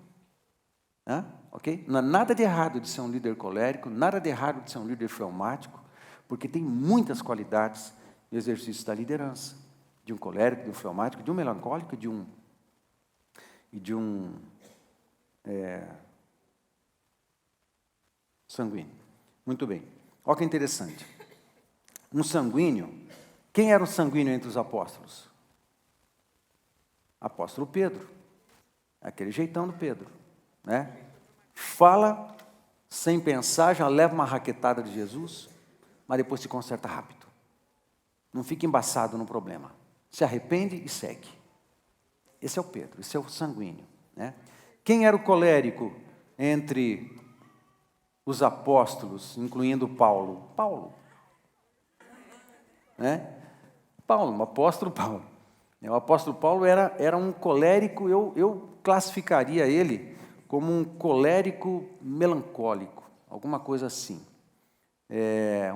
Ok? Não há nada de errado de ser um líder colérico, nada de errado de ser um líder fleumático, porque tem muitas qualidades no exercício da liderança, de um colérico, de um fleumático, de um melancólico e de um sanguíneo. Muito bem. Olha que interessante. Um sanguíneo, quem era o sanguíneo entre os apóstolos? Apóstolo Pedro. Aquele jeitão do Pedro, né? Fala sem pensar, já leva uma raquetada de Jesus, mas depois se conserta rápido. Não fica embaçado no problema. Se arrepende e segue. Esse é o Pedro, esse é o sanguíneo, né? Quem era o colérico entre os apóstolos, incluindo Paulo? Paulo. Né? Paulo, o apóstolo Paulo. O apóstolo Paulo era um colérico, eu classificaria ele como um colérico melancólico, alguma coisa assim.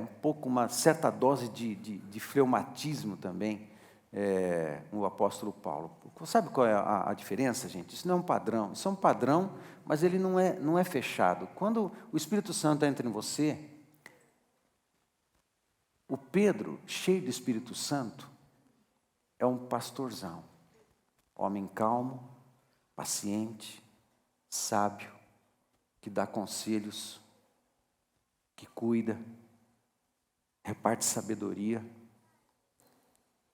Um pouco, uma certa dose de fleumatismo também, o apóstolo Paulo. Sabe qual é a diferença, gente? Isso não é um padrão, isso é um padrão, mas ele não é fechado. Quando o Espírito Santo entra em você, o Pedro, cheio do Espírito Santo, é um pastorzão, homem calmo, paciente, sábio, que dá conselhos, que cuida, reparte sabedoria,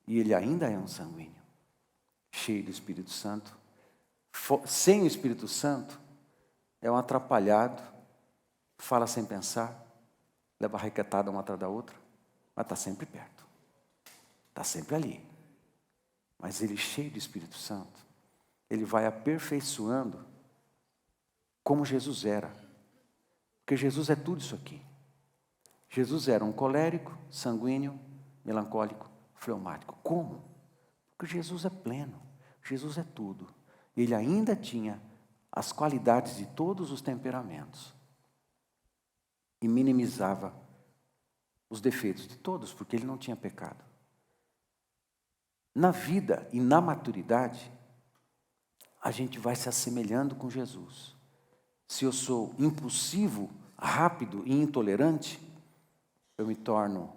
e ele ainda é um sanguíneo, cheio do Espírito Santo. Sem o Espírito Santo, é um atrapalhado, fala sem pensar, leva a raquetada uma atrás da outra, mas está sempre perto, está sempre ali. Mas ele, cheio do Espírito Santo, ele vai aperfeiçoando como Jesus era. Porque Jesus é tudo isso aqui. Jesus era um colérico, sanguíneo, melancólico, fleumático. Como? Porque Jesus é pleno, Jesus é tudo. Ele ainda tinha as qualidades de todos os temperamentos. E minimizava os defeitos de todos, porque ele não tinha pecado. Na vida e na maturidade, a gente vai se assemelhando com Jesus. Se eu sou impulsivo, rápido e intolerante, eu me torno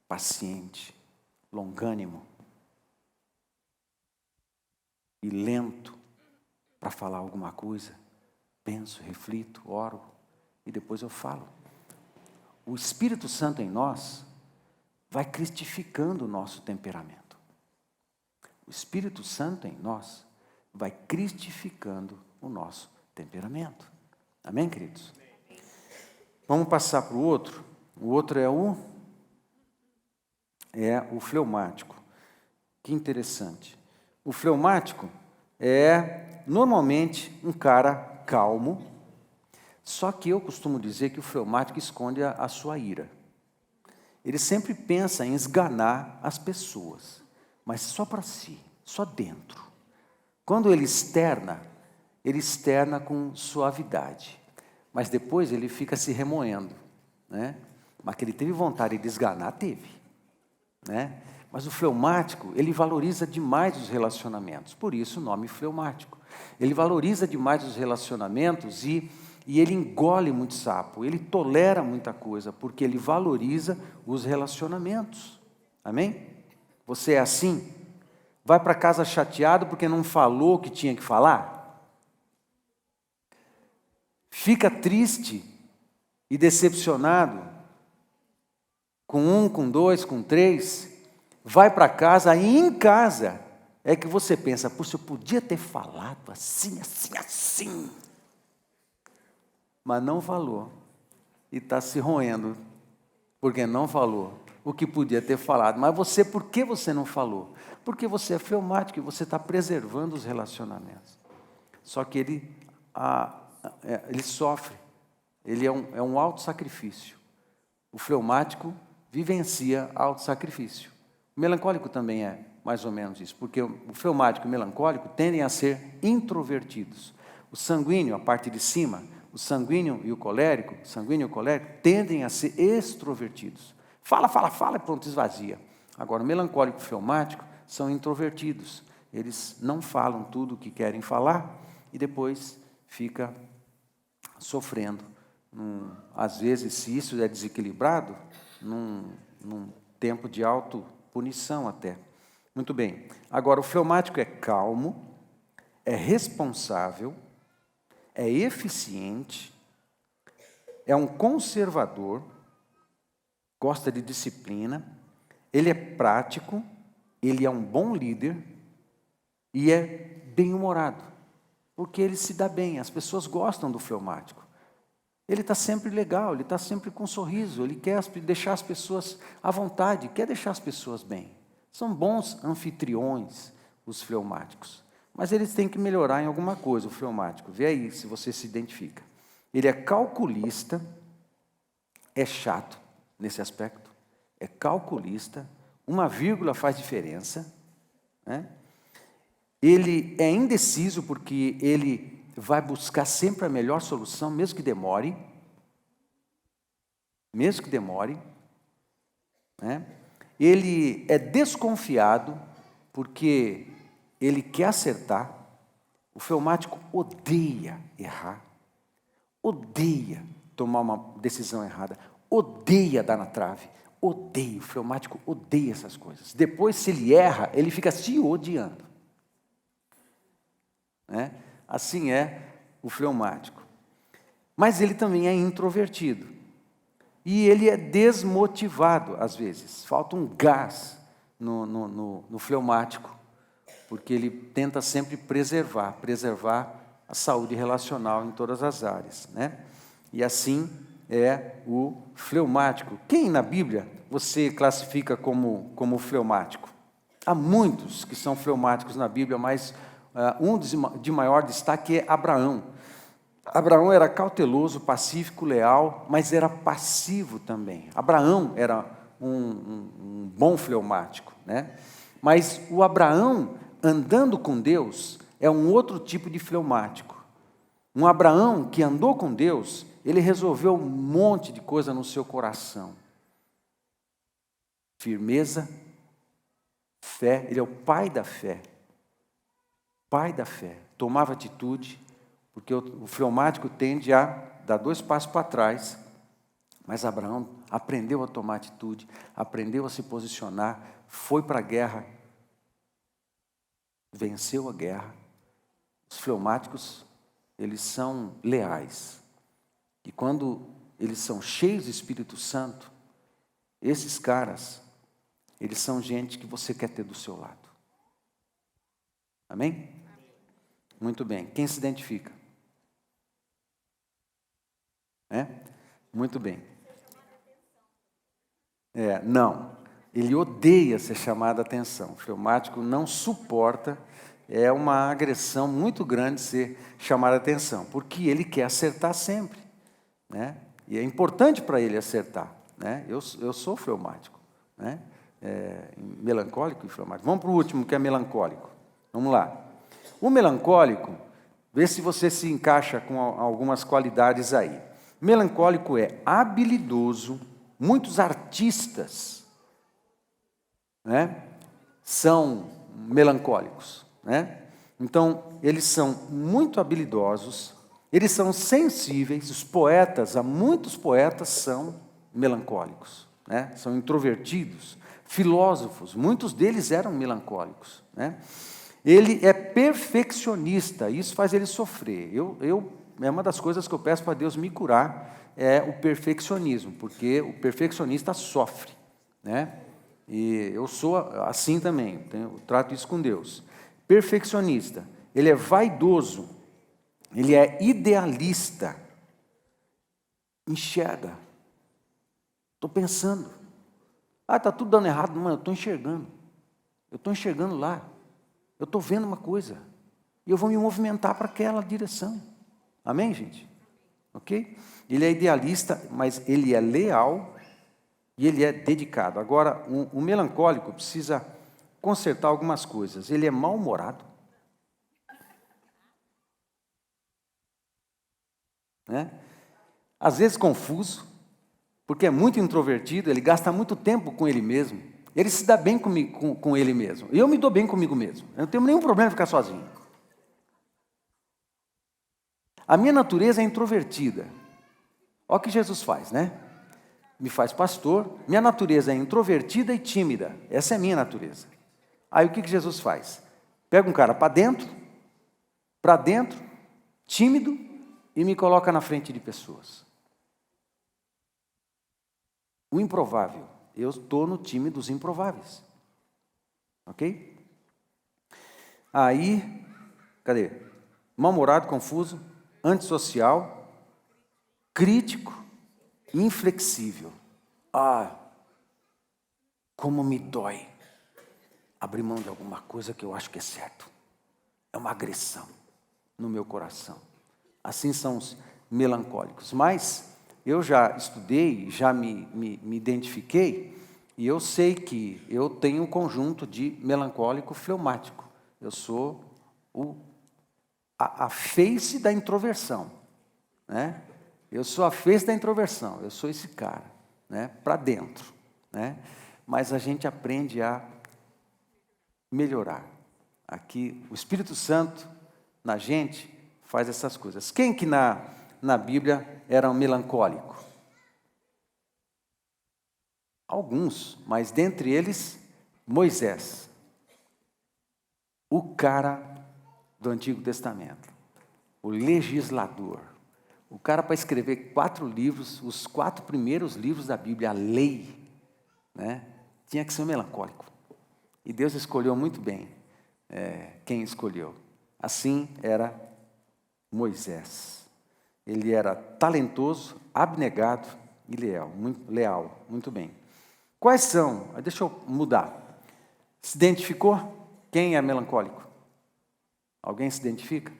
paciente, longânimo e lento para falar alguma coisa. Penso, reflito, oro e depois eu falo. O Espírito Santo em nós vai cristificando o nosso temperamento. O Espírito Santo em nós vai cristificando o nosso temperamento. Amém, queridos? Vamos passar para o outro. O outro é o fleumático. Que interessante. O fleumático é normalmente um cara calmo, só que eu costumo dizer que o fleumático esconde a sua ira. Ele sempre pensa em esganar as pessoas, mas só para si, só dentro. Quando ele externa com suavidade, mas depois ele fica se remoendo, né? Mas que ele teve vontade de esganar, teve, né? Mas o fleumático, ele valoriza demais os relacionamentos, por isso o nome fleumático. Ele valoriza demais os relacionamentos e ele engole muito sapo, ele tolera muita coisa, porque ele valoriza os relacionamentos. Amém? Você é assim? Vai para casa chateado porque não falou o que tinha que falar? Fica triste e decepcionado com 1, com 2, com 3, vai para casa e em casa é que você pensa, puxa, eu podia ter falado assim, assim, assim. Mas não falou e está se roendo porque não falou o que podia ter falado. Mas você, por que você não falou? Porque você é fleumático e você está preservando os relacionamentos. Só que ele sofre, ele é um autossacrifício. O fleumático vivencia autossacrifício. O melancólico também é mais ou menos isso, porque o fleumático e o melancólico tendem a ser introvertidos. O sanguíneo, a parte de cima, o sanguíneo e o colérico tendem a ser extrovertidos. Fala, fala, fala e pronto, esvazia. Agora, o melancólico e o fleumático são introvertidos. Eles não falam tudo o que querem falar e depois fica sofrendo. Às vezes, se isso é desequilibrado, num tempo de autopunição até. Muito bem. Agora, o fleumático é calmo, é responsável, é eficiente, é um conservador, gosta de disciplina, ele é prático, ele é um bom líder e é bem-humorado, porque ele se dá bem, as pessoas gostam do fleumático. Ele está sempre legal, ele está sempre com um sorriso, ele quer deixar as pessoas à vontade, quer deixar as pessoas bem. São bons anfitriões, os fleumáticos. Mas eles têm que melhorar em alguma coisa, o fleumático. Vê aí se você se identifica. Ele é calculista, é chato nesse aspecto, é calculista, uma vírgula faz diferença, né? Ele é indeciso porque ele vai buscar sempre a melhor solução, mesmo que demore. Mesmo que demore, né? Ele é desconfiado porque ele quer acertar. O fleumático odeia errar, odeia tomar uma decisão errada, odeia dar na trave, odeia, o fleumático odeia essas coisas. Depois, se ele erra, ele fica se odiando, né? Assim é o fleumático. Mas ele também é introvertido. E ele é desmotivado, às vezes. Falta um gás no fleumático, porque ele tenta sempre preservar a saúde relacional em todas as áreas, né? E assim é o fleumático. Quem na Bíblia você classifica como fleumático? Há muitos que são fleumáticos na Bíblia, mas um de maior destaque é Abraão. Abraão era cauteloso, pacífico, leal, mas era passivo também. Abraão era um bom fleumático, né? Mas o Abraão, andando com Deus, é um outro tipo de fleumático. Um Abraão que andou com Deus, ele resolveu um monte de coisa no seu coração. Firmeza, fé, ele é o pai da fé. Pai da fé. Tomava atitude, porque o fleumático tende a dar 2 passos para trás, mas Abraão aprendeu a tomar atitude, aprendeu a se posicionar, foi para a guerra, venceu a guerra. Os fleumáticos, eles são leais, e quando eles são cheios do Espírito Santo, esses caras, eles são gente que você quer ter do seu lado. Amém? Muito bem. Quem se identifica? Muito bem. Não, ele odeia ser chamado a atenção. O fleumático não suporta, é uma agressão muito grande ser chamado a atenção, porque ele quer acertar sempre, né? E é importante para ele acertar, né? Eu sou fleumático, né? Melancólico e fleumático. Vamos para o último, que é melancólico. Vamos lá. O melancólico, vê se você se encaixa com algumas qualidades aí. Melancólico é habilidoso, muitos artistas, né, são melancólicos, né? Então, eles são muito habilidosos, eles são sensíveis, os poetas, há muitos poetas são melancólicos, né? São introvertidos, filósofos, muitos deles eram melancólicos, né? Ele é perfeccionista, isso faz ele sofrer. É uma das coisas que eu peço para Deus me curar, é o perfeccionismo, porque o perfeccionista sofre, né? E eu sou assim também, eu trato isso com Deus. Perfeccionista, ele é vaidoso, ele é idealista, enxerga. Estou pensando, está tudo dando errado, mas eu estou enxergando lá, eu estou vendo uma coisa, e eu vou me movimentar para aquela direção. Amém, gente? Ok? Ele é idealista, mas ele é leal, E ele é dedicado. Agora, o melancólico precisa consertar algumas coisas. Ele é mal-humorado, né? Às vezes confuso, porque é muito introvertido, ele gasta muito tempo com ele mesmo. Ele se dá bem com ele mesmo. Eu me dou bem comigo mesmo. Eu não tenho nenhum problema em ficar sozinho. A minha natureza é introvertida. Olha o que Jesus faz, né? Me faz pastor. Minha natureza é introvertida e tímida. Essa é a minha natureza. Aí o que Jesus faz? Pega um cara para dentro, tímido, e me coloca na frente de pessoas. O improvável. Eu estou no time dos improváveis. Ok? Aí, cadê? Mal-humorado, confuso, antissocial, crítico, inflexível. Ah, como me dói abrir mão de alguma coisa que eu acho que é certo. É uma agressão no meu coração. Assim são os melancólicos. Mas eu já estudei, já me identifiquei, e eu sei que eu tenho um conjunto de melancólico fleumático. Eu sou a face da introversão, né? Eu sou a face da introversão, eu sou esse cara, né? Para dentro, né? Mas a gente aprende a melhorar. Aqui, o Espírito Santo, na gente, faz essas coisas. Quem que na Bíblia era um melancólico? Alguns, mas dentre eles, Moisés. O cara do Antigo Testamento. O legislador. O cara para escrever 4 livros, os 4 primeiros livros da Bíblia, a lei, né? Tinha que ser um melancólico. E Deus escolheu muito bem quem escolheu. Assim era Moisés. Ele era talentoso, abnegado e leal. Muito bem. Quais são? Deixa eu mudar. Se identificou? Quem é melancólico? Alguém se identifica?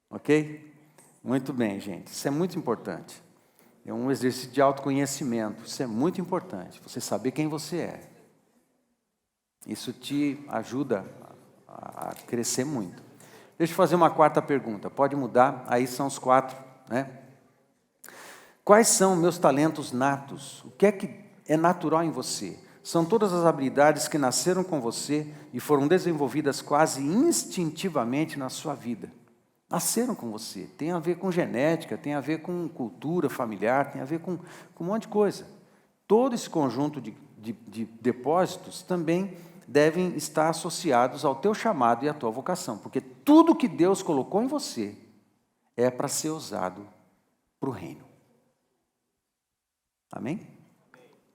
Ok? Muito bem, gente. Isso é muito importante. É um exercício de autoconhecimento. Isso é muito importante. Você saber quem você é. Isso te ajuda a crescer muito. Deixa eu fazer uma quarta pergunta. Pode mudar? Aí são os 4, né? Quais são meus talentos natos? O que é natural em você? São todas as habilidades que nasceram com você e foram desenvolvidas quase instintivamente na sua vida. Nasceram com você. Tem a ver com genética, tem a ver com cultura familiar, tem a ver com um monte de coisa. Todo esse conjunto de depósitos também devem estar associados ao teu chamado e à tua vocação, porque tudo que Deus colocou em você é para ser usado para o reino. Amém?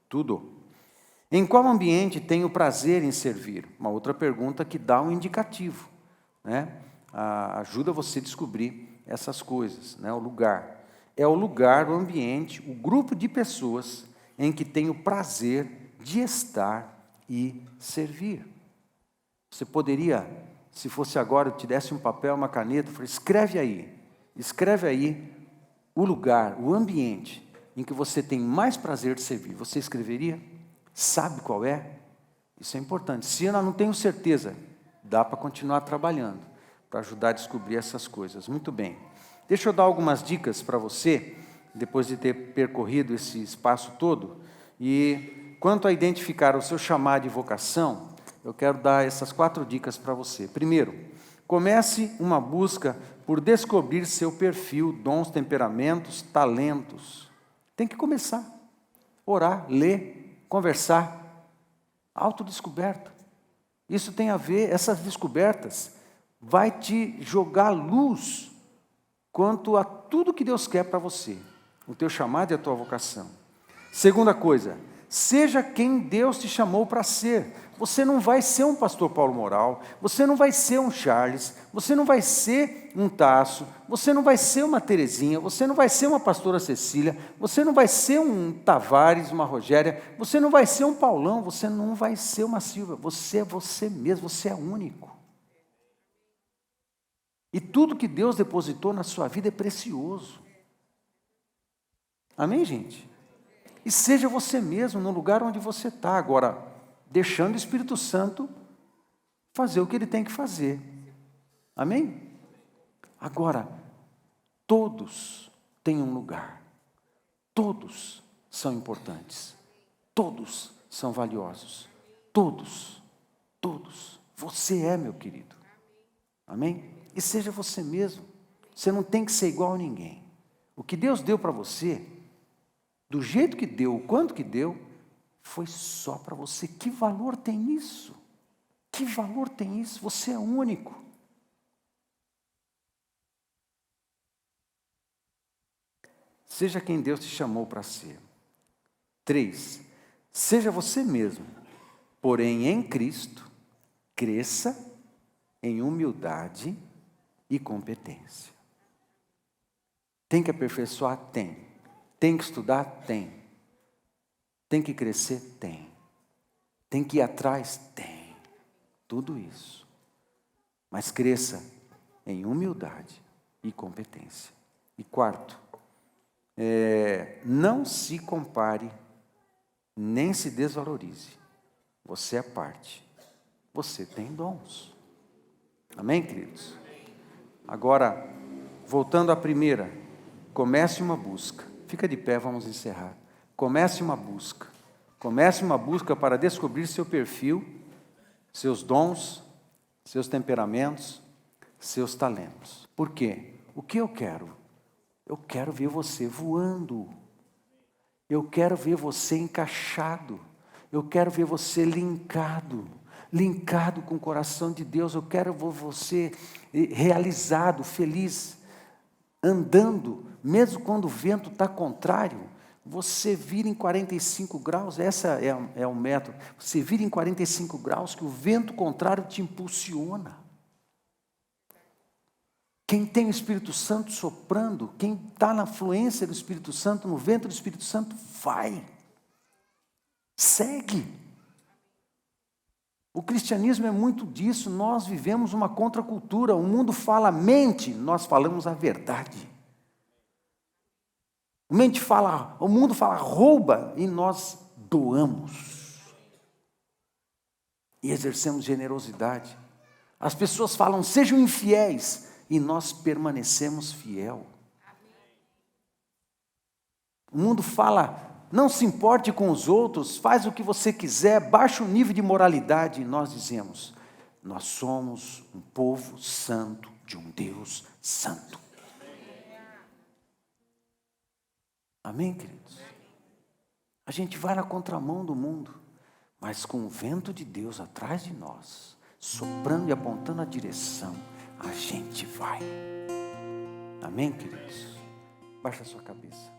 Tudo. Em qual ambiente tenho prazer em servir? Uma outra pergunta que dá um indicativo, né? Ajuda você a descobrir essas coisas, né? O lugar. É o lugar, o ambiente, o grupo de pessoas em que tenho prazer de estar e servir. Você poderia, se fosse agora, eu te desse um papel, uma caneta, eu falei, escreve aí o lugar, o ambiente em que você tem mais prazer de servir. Você escreveria? Sabe qual é? Isso é importante. Se eu não tenho certeza, dá para continuar trabalhando, para ajudar a descobrir essas coisas. Muito bem. Deixa eu dar algumas dicas para você, depois de ter percorrido esse espaço todo. E quanto a identificar o seu chamado e vocação, eu quero dar essas 4 dicas para você. Primeiro, comece uma busca por descobrir seu perfil, dons, temperamentos, talentos. Tem que começar. Orar, ler, conversar. Autodescoberta. Isso tem a ver, essas descobertas vai te jogar luz quanto a tudo que Deus quer para você, o teu chamado e a tua vocação. Segunda coisa, seja quem Deus te chamou para ser. Você não vai ser um pastor Paulo Moral, você não vai ser um Charles, você não vai ser um Tasso, você não vai ser uma Terezinha, você não vai ser uma pastora Cecília, você não vai ser um Tavares, uma Rogéria, você não vai ser um Paulão, você não vai ser uma Silvia, você é você mesmo, você é único. E tudo que Deus depositou na sua vida é precioso. Amém, gente? E seja você mesmo no lugar onde você está. Agora, deixando o Espírito Santo fazer o que ele tem que fazer. Amém? Agora, todos têm um lugar. Todos são importantes. Todos são valiosos. Todos. Você é, meu querido. Amém? E seja você mesmo. Você não tem que ser igual a ninguém. O que Deus deu para você, do jeito que deu, o quanto que deu, foi só para você. Que valor tem isso? Que valor tem isso? Você é único. Seja quem Deus te chamou para ser. 3. Seja você mesmo, porém em Cristo, cresça em humildade e competência. Tem que aperfeiçoar? Tem. Tem que estudar? Tem. Tem que crescer? Tem. Tem que ir atrás? Tem. Tudo isso. Mas cresça em humildade e competência. E 4, não se compare, nem se desvalorize. Você é parte. Você tem dons. Amém, queridos? Agora, voltando à primeira, comece uma busca. Fica de pé, vamos encerrar. Comece uma busca. Comece uma busca para descobrir seu perfil, seus dons, seus temperamentos, seus talentos. Por quê? O que eu quero? Eu quero ver você voando. Eu quero ver você encaixado. Eu quero ver você linkado com o coração de Deus. Eu quero ver você realizado, feliz, andando, mesmo quando o vento está contrário. Você vira em 45 graus, essa é o método. Você vira em 45 graus que o vento contrário te impulsiona. Quem tem o Espírito Santo soprando, quem está na fluência do Espírito Santo, no vento do Espírito Santo, vai. Segue. O cristianismo é muito disso, nós vivemos uma contracultura, o mundo fala mente, nós falamos a verdade. O mundo fala rouba e nós doamos. E exercemos generosidade. As pessoas falam sejam infiéis e nós permanecemos fiel. O mundo fala não se importe com os outros, faz o que você quiser, baixa o nível de moralidade. E nós dizemos, nós somos um povo santo de um Deus santo. Amém, queridos? A gente vai na contramão do mundo, mas com o vento de Deus atrás de nós, soprando e apontando a direção, a gente vai. Amém, queridos? Baixa a sua cabeça.